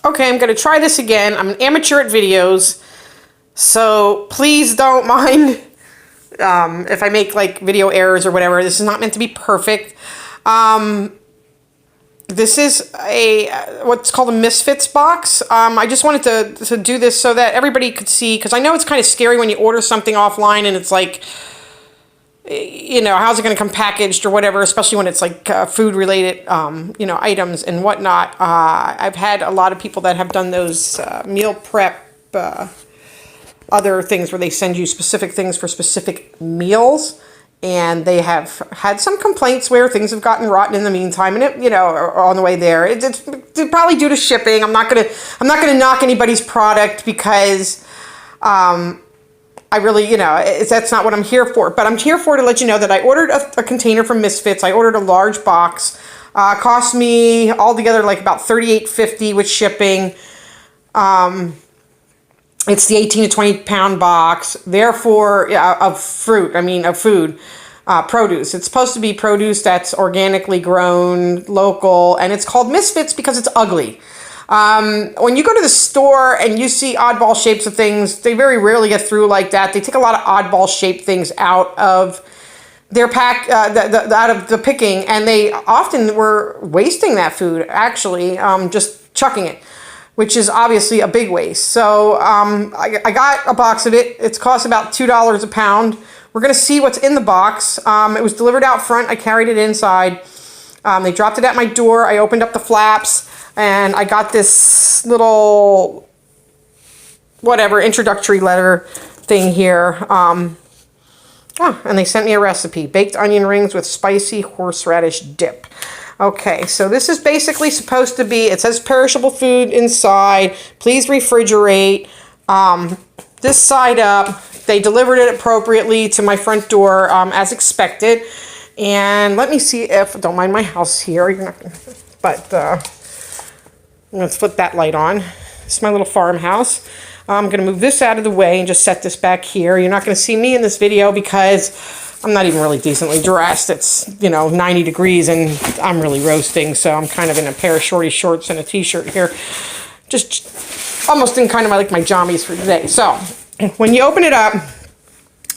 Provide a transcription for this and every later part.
Okay, I'm going to try this again. I'm an amateur at videos, so please don't mind if I make like video errors or whatever. This is not meant to be perfect. This is what's called a Misfits box. I just wanted to do this so that everybody could see, because I know it's kind of scary when you order something offline and it's like, you know, how's it going to come packaged or whatever, especially when it's like food related, you know, items and whatnot. I've had a lot of people that have done those meal prep, other things where they send you specific things for specific meals. And they have had some complaints where things have gotten rotten in the meantime, and it, you know, are on the way there. It's probably due to shipping. I'm not gonna knock anybody's product because I really, you know, that's not what I'm here for. But I'm here for to let you know that I ordered a container from Misfits. I ordered a large box. Cost me altogether like about $38.50 with shipping. It's the 18 to 20 pound box, therefore, of food, produce. It's supposed to be produce that's organically grown, local, and it's called Misfits because it's ugly. When you go to the store and you see oddball shapes of things, they very rarely get through like that. They take a lot of oddball shaped things out of their pack, out of the picking, and they often were wasting that food, actually, just chucking it, which is obviously a big waste. So I got a box of it. It's cost about $2 a pound. We're gonna see what's in the box. It was delivered out front. I carried it inside. They dropped it at my door. I opened up the flaps and I got this little, whatever, introductory letter thing here. And they sent me a recipe. Baked onion rings with spicy horseradish dip. Okay, so this is basically supposed to be, it says perishable food inside. Please refrigerate. This side up, they delivered it appropriately to my front door as expected. And let me see if, don't mind my house here, you're not gonna, but I'm gonna flip that light on. This is my little farmhouse. I'm gonna move this out of the way and just set this back here. You're not gonna see me in this video because I'm not even really decently dressed. It's, you know, 90 degrees and I'm really roasting, so I'm kind of in a pair of shorty shorts and a t-shirt here. Just almost in kind of like my jammies for today. So when you open it up,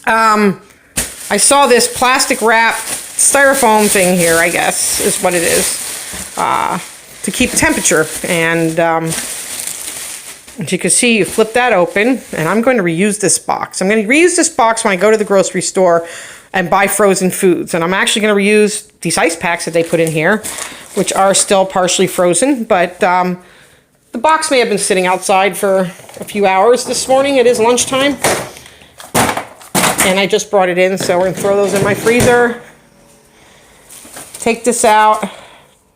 I saw this plastic wrap styrofoam thing here, I guess is what it is, to keep temperature. And as you can see, you flip that open, and I'm going to reuse this box. I'm going to reuse this box when I go to the grocery store and buy frozen foods. And I'm actually going to reuse these ice packs that they put in here, which are still partially frozen. But the box may have been sitting outside for a few hours this morning. It is lunchtime. And I just brought it in, so we're going to throw those in my freezer. Take this out.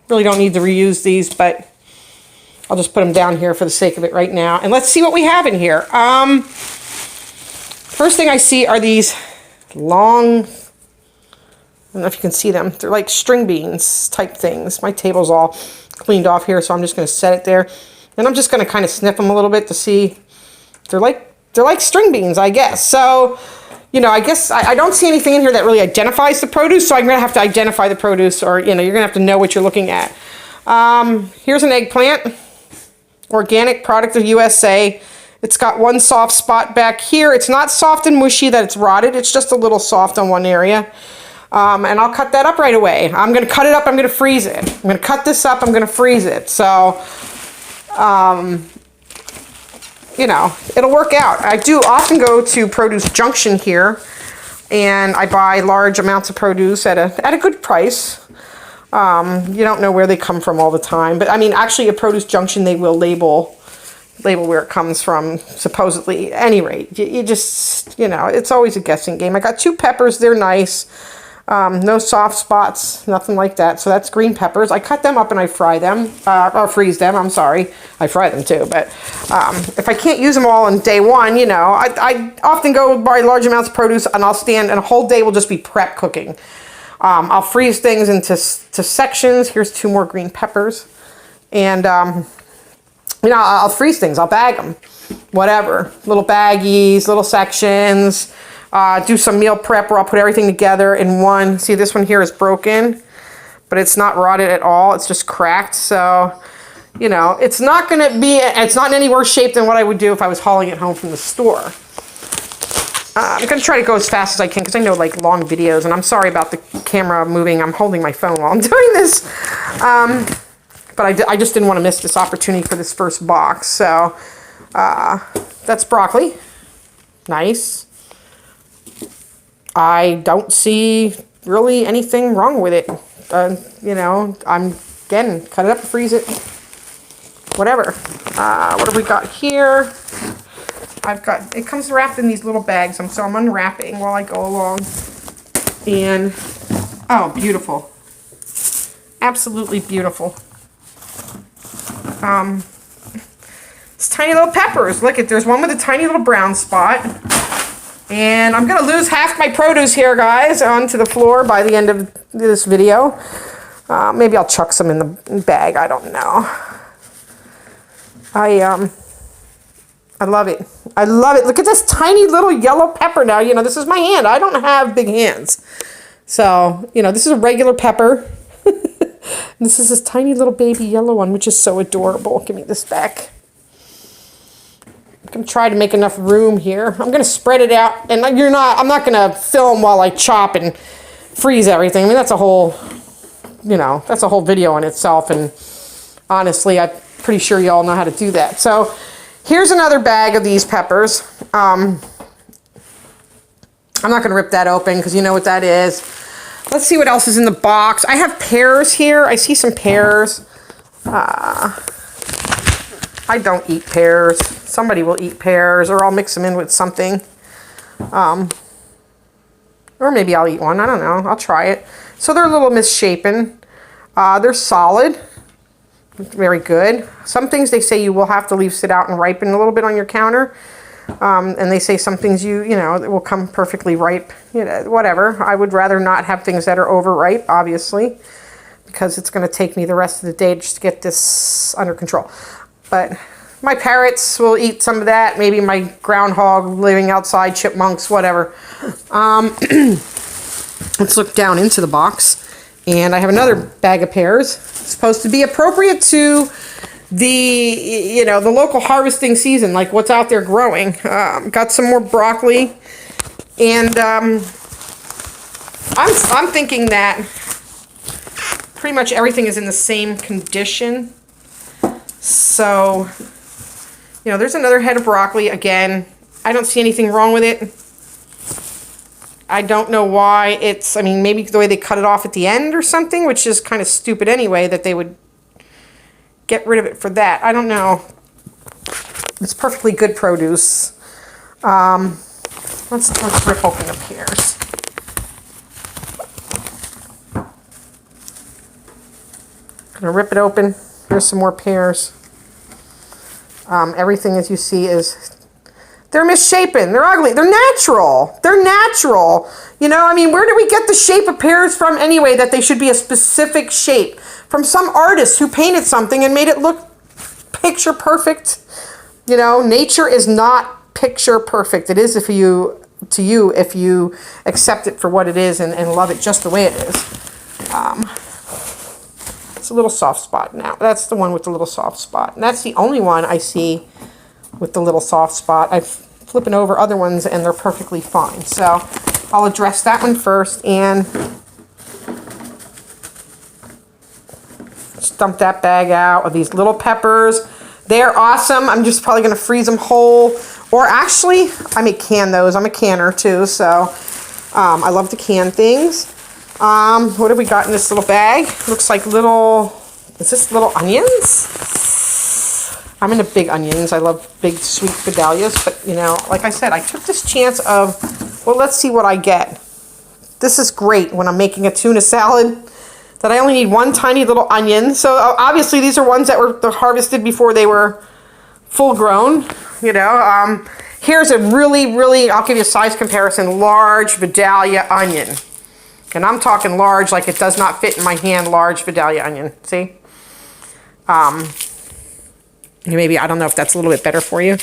Really don't need to reuse these, but I'll just put them down here for the sake of it right now. And let's see what we have in here. First thing I see are these long, I don't know if you can see them. They're like string beans type things. My table's all cleaned off here, so I'm just going to set it there. And I'm just going to kind of sniff them a little bit to see. They're like string beans, I guess. So, you know, I guess I don't see anything in here that really identifies the produce, so I'm going to have to identify the produce, or, you know, you're going to have to know what you're looking at. Here's an eggplant. Organic product of USA. It's got one soft spot back here. It's not soft and mushy that it's rotted. It's just a little soft on one area. And I'll cut that up right away. I'm going to cut it up. I'm going to freeze it. I'm going to cut this up. I'm going to freeze it. So, you know, it'll work out. I do often go to Produce Junction here, and I buy large amounts of produce at a good price. You don't know where they come from all the time, but I mean, actually at Produce Junction, they will label where it comes from, supposedly. At any rate, you just, you know, it's always a guessing game. I got 2 peppers. They're nice. No soft spots, nothing like that. So that's green peppers. I cut them up and I fry them, or freeze them. I'm sorry. I fry them too. But if I can't use them all on day one, you know, I often go buy large amounts of produce, and I'll stand, and a whole day will just be prep cooking. I'll freeze things into sections. Here's 2 more green peppers. And, you know, I'll freeze things. I'll bag them. Whatever. Little baggies, little sections. Do some meal prep where I'll put everything together in one. See, this one here is broken, but it's not rotted at all. It's just cracked. So, You know, it's not in any worse shape than what I would do if I was hauling it home from the store. I'm going to try to go as fast as I can because I know like long videos, and I'm sorry about the camera moving. I'm holding my phone while I'm doing this. But I just didn't want to miss this opportunity for this first box. So that's broccoli. Nice. I don't see really anything wrong with it. You know, again, cut it up and freeze it. Whatever. What have we got here? It comes wrapped in these little bags, so I'm unwrapping while I go along. And, oh, beautiful. Absolutely beautiful. It's tiny little peppers. Look, there's one with a tiny little brown spot. And I'm going to lose half my produce here, guys, onto the floor by the end of this video. Maybe I'll chuck some in the bag. I don't know. I love it. I love it. Look at this tiny little yellow pepper now. You know, this is my hand. I don't have big hands. So, you know, this is a regular pepper. This is this tiny little baby yellow one, which is so adorable. Give me this back. I'm going to try to make enough room here. I'm going to spread it out. And I'm not going to film while I chop and freeze everything. I mean, that's a whole, you know, that's a whole video in itself. And honestly, I'm pretty sure you all know how to do that. So here's another bag of these peppers. I'm not going to rip that open because you know what that is. Let's see what else is in the box. I have pears here. I see some pears. I don't eat pears. Somebody will eat pears, or I'll mix them in with something. Or maybe I'll eat one. I don't know. I'll try it. So they're a little misshapen. They're solid. Very good. Some things they say you will have to leave sit out and ripen a little bit on your counter. And they say some things you know, that will come perfectly ripe. You know, whatever. I would rather not have things that are overripe, obviously, because it's going to take me the rest of the day just to get this under control. But my parrots will eat some of that. Maybe my groundhog living outside, chipmunks, whatever. Let's look down into the box. And I have another bag of pears. It's supposed to be appropriate to the, you know, the local harvesting season, like what's out there growing. Got some more broccoli. And I'm thinking that pretty much everything is in the same condition. So, you know, there's another head of broccoli. Again, I don't see anything wrong with it. I don't know why I mean, maybe the way they cut it off at the end or something, which is kind of stupid anyway, that they would get rid of it for that. I don't know. It's perfectly good produce. Let's rip open the pears. Gonna rip it open. Here's some more pears. Everything, as you see, they're misshapen. They're ugly. They're natural. They're natural. You know, I mean, where do we get the shape of pears from anyway, that they should be a specific shape? From some artist who painted something and made it look picture perfect. You know, nature is not picture perfect. It is if you accept it for what it is and love it just the way it is. It's a little soft spot now. That's the one with the little soft spot. And that's the only one I see with the little soft spot. I'm flipping over other ones and they're perfectly fine. So I'll address that one first and just dump that bag out of these little peppers. They're awesome. I'm just probably going to freeze them whole. Or actually, I may can those. I'm a canner too, so I love to can things. What have we got in this little bag? Looks like is this little onions? I'm into big onions. I love big sweet Vidalias, but you know, like I said, I took this chance of, well, let's see what I get. This is great when I'm making a tuna salad, that I only need one tiny little onion. So obviously these are ones that were harvested before they were full grown, you know. Here's a really, I'll give you a size comparison, large Vidalia onion. And I'm talking large, like it does not fit in my hand, large Vidalia onion. See? Maybe, I don't know if that's a little bit better for you.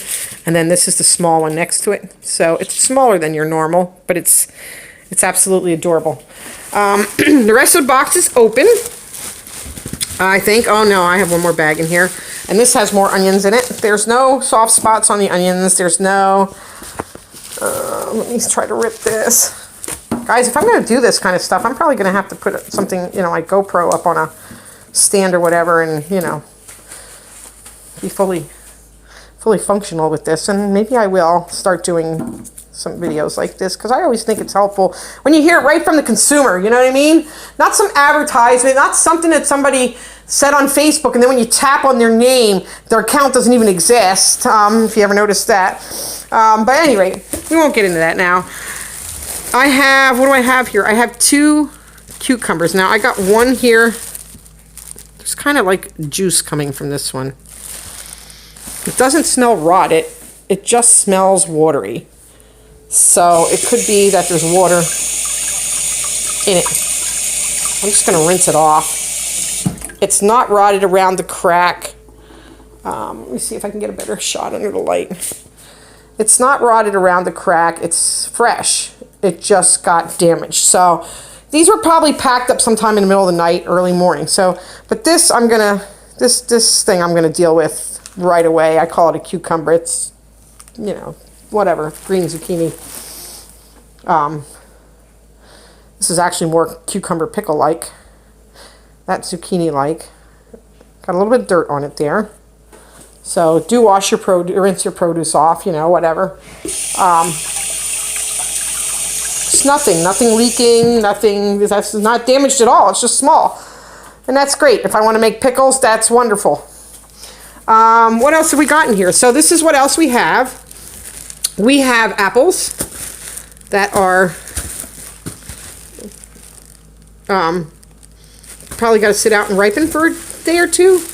And then this is the small one next to it. So it's smaller than your normal, but it's absolutely adorable. The rest of the box is open. I think. Oh no, I have one more bag in here. And this has more onions in it. There's no soft spots on the onions. There's no... let me try to rip this. Guys, if I'm going to do this kind of stuff, I'm probably going to have to put something, you know, like GoPro up on a stand or whatever and, you know, be fully functional with this. And maybe I will start doing some videos like this, because I always think it's helpful when you hear it right from the consumer, you know what I mean? Not some advertisement, not something that somebody said on Facebook, and then when you tap on their name, their account doesn't even exist, if you ever noticed that. But at any rate, we won't get into that now. I have, what do I have here? I have 2 cucumbers. Now, I got one here. There's kind of like juice coming from this one. It doesn't smell rotted. It just smells watery. So it could be that there's water in it. I'm just going to rinse it off. It's not rotted around the crack. Let me see if I can get a better shot under the light. It's not rotted around the crack. It's fresh. It just got damaged. So these were probably packed up sometime in the middle of the night, early morning. So, but this this thing I'm gonna deal with right away. I call it a cucumber. It's, you know, whatever, green zucchini. This is actually more cucumber pickle-like. That zucchini-like. Got a little bit of dirt on it there. So do wash your rinse your produce off, you know, whatever. It's nothing leaking, nothing, that's not damaged at all. It's just small. And that's great. If I want to make pickles, that's wonderful. What else have we got in here? So this is what else we have. We have apples that are probably got to sit out and ripen for a day or two.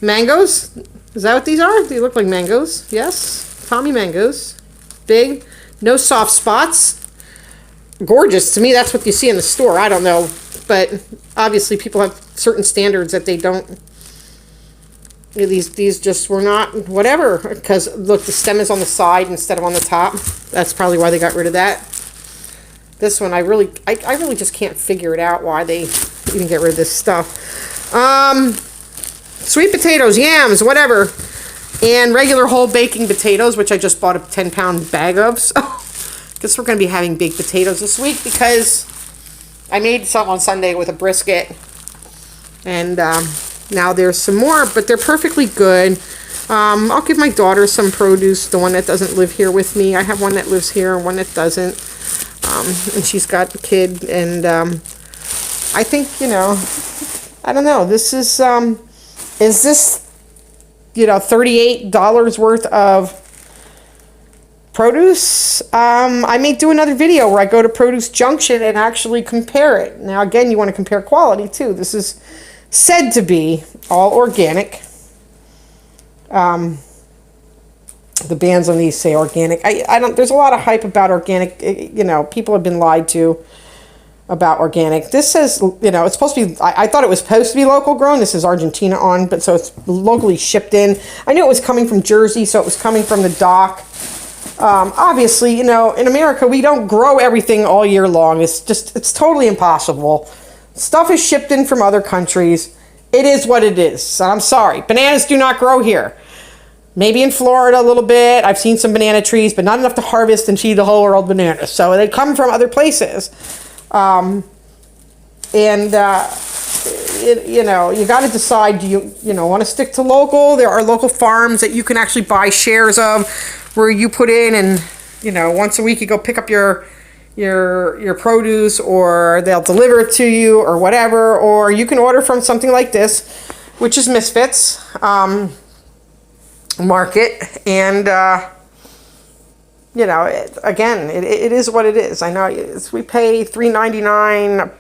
Mangoes. Is that what these are? They look like mangoes. Yes. Tommy mangoes. Big. No soft spots. Gorgeous. To me, that's what you see in the store. I don't know. But obviously people have certain standards that they don't. These just were not whatever. Because look, the stem is on the side instead of on the top. That's probably why they got rid of that. This one, I really just can't figure it out why they even get rid of this stuff. Sweet potatoes, yams, whatever. And regular whole baking potatoes, which I just bought a 10-pound bag of. So I guess we're going to be having baked potatoes this week because I made some on Sunday with a brisket. And now there's some more, but they're perfectly good. I'll give my daughter some produce, the one that doesn't live here with me. I have one that lives here and one that doesn't. And she's got a kid. And I think, you know, I don't know. This is this, you know, $38 worth of produce? I may do another video where I go to Produce Junction and actually compare it. Now, again, you want to compare quality, too. This is said to be all organic. The bans on these say organic. I don't, there's a lot of hype about organic. You know, people have been lied to about organic. This says, you know, it's supposed to be, I thought it was supposed to be local grown. This is Argentina on, but so it's locally shipped in. I knew it was coming from Jersey, so it was coming from the dock. Obviously, you know, in America, we don't grow everything all year long. It's just, it's totally impossible. Stuff is shipped in from other countries. It is what it is. I'm sorry. Bananas do not grow here. Maybe in Florida a little bit. I've seen some banana trees, but not enough to harvest and feed the whole world bananas. So they come from other places. You know, you got to decide, do you know, want to stick to local? There are local farms that you can actually buy shares of where you put in and, you know, once a week you go pick up your produce, or they'll deliver it to you or whatever, or you can order from something like this, which is Misfits Market. And, you know, it is what it is. I know we pay $3.99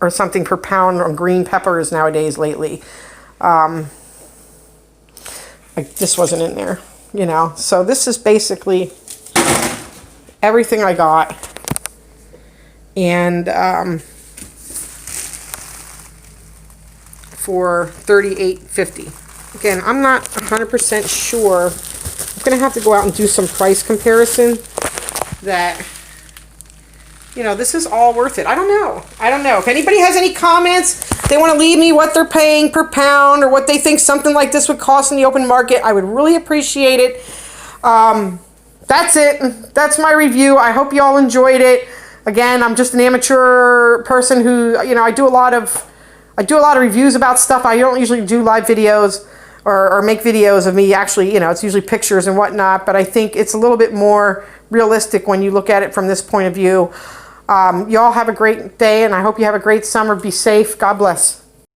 or something per pound on green peppers nowadays lately. This wasn't in there, you know. So this is basically everything I got. And for $38.50. Again, I'm not 100% sure. I'm going to have to go out and do some price comparison that, you know, this is all worth it. I don't know. If anybody has any comments, they want to leave me what they're paying per pound or what they think something like this would cost in the open market, I would really appreciate it. That's it. That's my review. I hope you all enjoyed it. Again, I'm just an amateur person who, you know, I do a lot of reviews about stuff. I don't usually do live videos or make videos of me actually, you know, it's usually pictures and whatnot, but I think it's a little bit more realistic when you look at it from this point of view. Y'all have a great day, and I hope you have a great summer. Be safe. God bless.